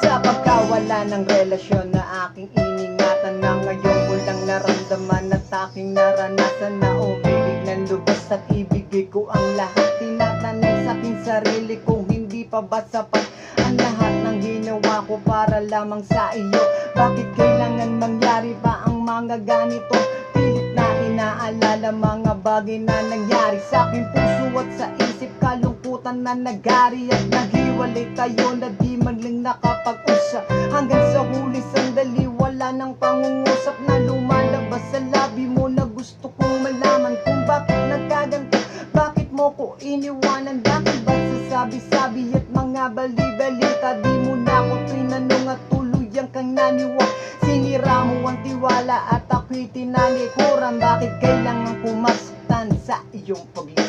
Sa pagkawala ng relasyon na aking iningatan, na ngayon ko lang naramdaman at aking naranasan, na umibig ng lubos at ibigay ko ang lahat. Tinatanong sa aking sarili kung hindi pa ba sapat ang lahat ng ginawa ko para lamang sa iyo. Bakit kailangan mangyari pa ang mga ganito? Pilit na inaalala mga bagay na nangyari sa aking puso at sa isip, kalungkutan na nagari at naghiwalay tayo na di man lang nakapag-usap. Hanggang sa huli sandali wala nang pangungusap na lumalabas sa labi mo, na gusto kong malaman kung bakit nagkaganto. Bakit mo ko iniwanan? Bakit ba sasabi-sabi at mga bali-balita? Di mo na ako tinanong at tuluyang kang naniwa. Sinira mo ang tiwala at ako'y tinalikuran. Bakit kailangan pumastan sa iyong paglilito?